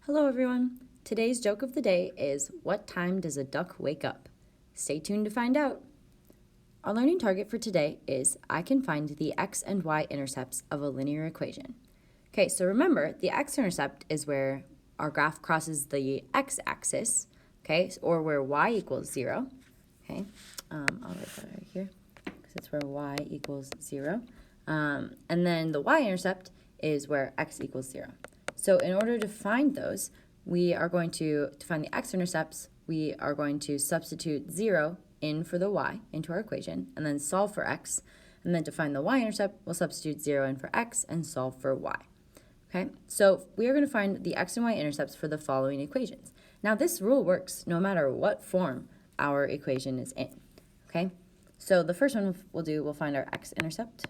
Hello everyone! Today's joke of the day is, what time does a duck wake up? Stay tuned to find out. Our learning target for today is, I can find the x and y intercepts of a linear equation. Okay, so remember, the x-intercept is where our graph crosses the x-axis, okay, or where y equals 0. Okay, I'll write that right here, because that's where y equals 0. And then the y-intercept is where x equals 0. So in order to find those, we are going to find the x-intercepts, we are going to substitute 0 in for the y into our equation, and then solve for x. And then to find the y-intercept, we'll substitute 0 in for x and solve for y. Okay, so we are going to find the x and y intercepts for the following equations. Now this rule works no matter what form our equation is in. Okay, so the first one we'll find our x-intercept.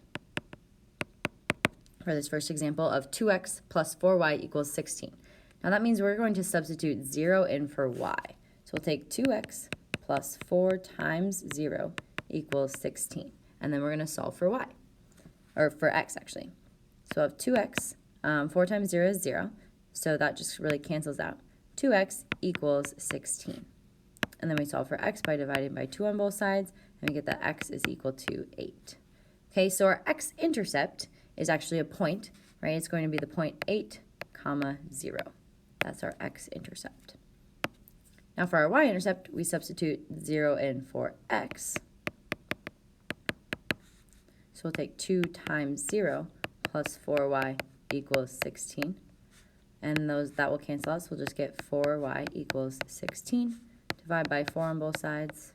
For this first example of 2x plus 4y equals 16. Now that means we're going to substitute 0 in for y. So we'll take 2x plus 4 times 0 equals 16. And then we're going to solve for y, or for x actually. So we'll have 2x, 4 times 0 is 0, so that just really cancels out. 2x equals 16. And then we solve for x by dividing by 2 on both sides, and we get that x is equal to 8. Okay, so our x-intercept is actually a point, right? It's going to be the point 8, 0. That's our x-intercept. Now for our y-intercept, we substitute 0 in for x. So we'll take 2 times 0 plus 4y equals 16. And that will cancel out, so we'll just get 4y equals 16. Divide by 4 on both sides,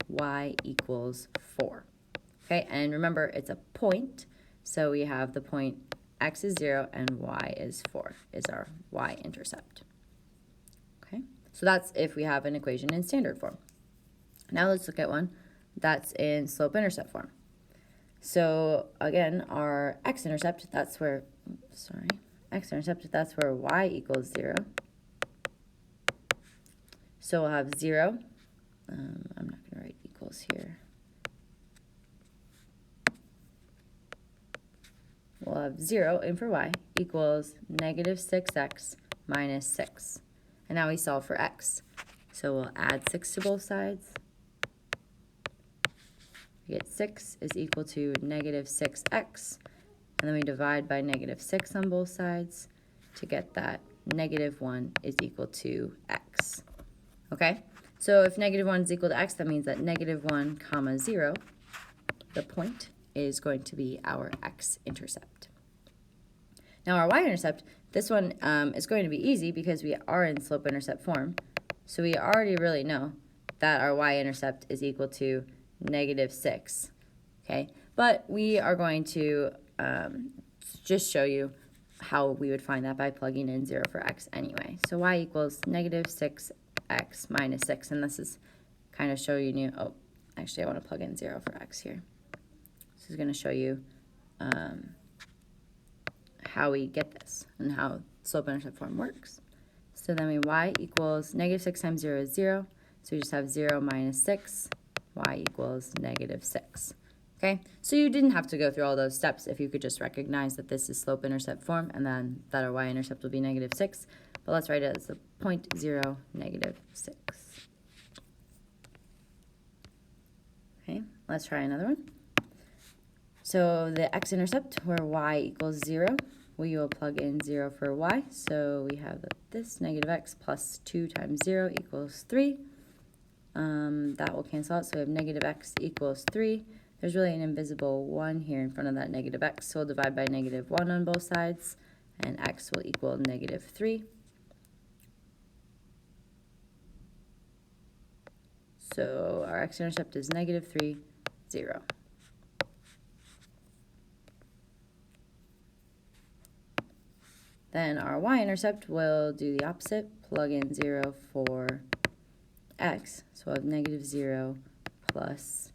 y equals 4. Okay, and remember, it's a point. So we have the point x is 0 and y is 4 is our y-intercept. Okay, so that's if we have an equation in standard form. Now let's look at one that's in slope-intercept form. So again, our x-intercept, that's where, x-intercept, that's where y equals 0. So we'll have 0. I'm not going to write equals here. We'll have 0 in for y equals negative 6x minus 6. And now we solve for x. So we'll add 6 to both sides. We get 6 is equal to negative 6x. And then we divide by negative 6 on both sides to get that negative 1 is equal to x. Okay? So if negative 1 is equal to x, that means that negative 1, 0, the point, is going to be our x-intercept. Now our y-intercept, this one is going to be easy because we are in slope-intercept form. So we already really know that our y-intercept is equal to negative 6. Okay, but we are going to just show you how we would find that by plugging in 0 for x anyway. So y equals negative 6x minus 6, and this is kind of showing you, oh, actually I want to plug in 0 for x here. This is going to show you how we get this and how slope-intercept form works. So then y equals negative 6 times 0 is 0. So we just have 0 minus 6. Y equals negative 6. Okay, so you didn't have to go through all those steps if you could just recognize that this is slope-intercept form and then that our y-intercept will be negative 6. But let's write it as the 0.0, negative 6. Okay, let's try another one. So the x-intercept, where y equals 0, we will plug in 0 for y. So we have this negative x plus 2 times 0 equals 3. That will cancel out, so we have negative x equals 3. There's really an invisible 1 here in front of that negative x, so we'll divide by negative 1 on both sides, and x will equal negative 3. So our x-intercept is negative 3, 0. Then our y-intercept will do the opposite, plug in 0 for x. So we'll have negative 0 plus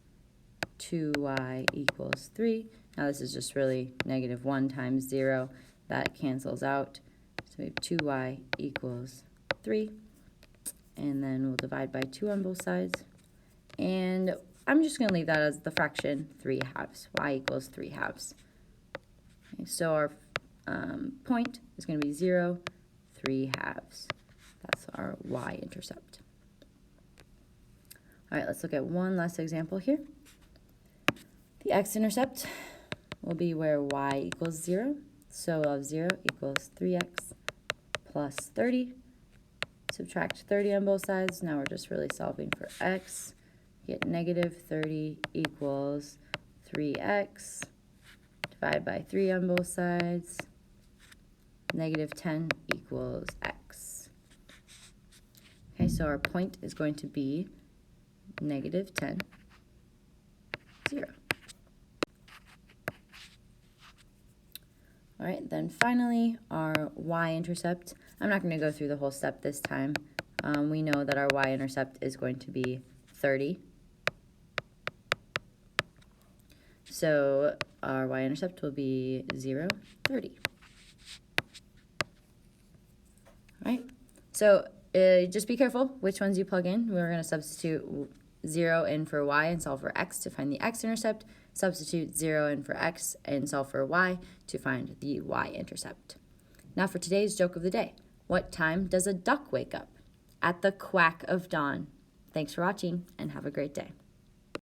2y equals 3. Now this is just really negative 1 times 0. That cancels out. So we have 2y equals 3. And then we'll divide by 2 on both sides. And I'm just going to leave that as the fraction 3 halves. Y equals 3 halves. Okay, so our point is going to be 0, 3/2. That's our y-intercept. All right, let's look at one last example here. The x-intercept will be where y equals 0. So we'll have 0 equals 3x plus 30. Subtract 30 on both sides. Now we're just really solving for x. Get negative 30 equals 3x. Divide by 3 on both sides. Negative 10 equals x. Okay, so our point is going to be negative 10, 0. All right, then finally, our y-intercept. I'm not going to go through the whole step this time. We know that our y-intercept is going to be 30. So our y-intercept will be 0, 30. All right, so just be careful which ones you plug in. We're going to substitute 0 in for y and solve for x to find the x-intercept. Substitute 0 in for x and solve for y to find the y-intercept. Now for today's joke of the day. What time does a duck wake up? At the quack of dawn. Thanks for watching and have a great day.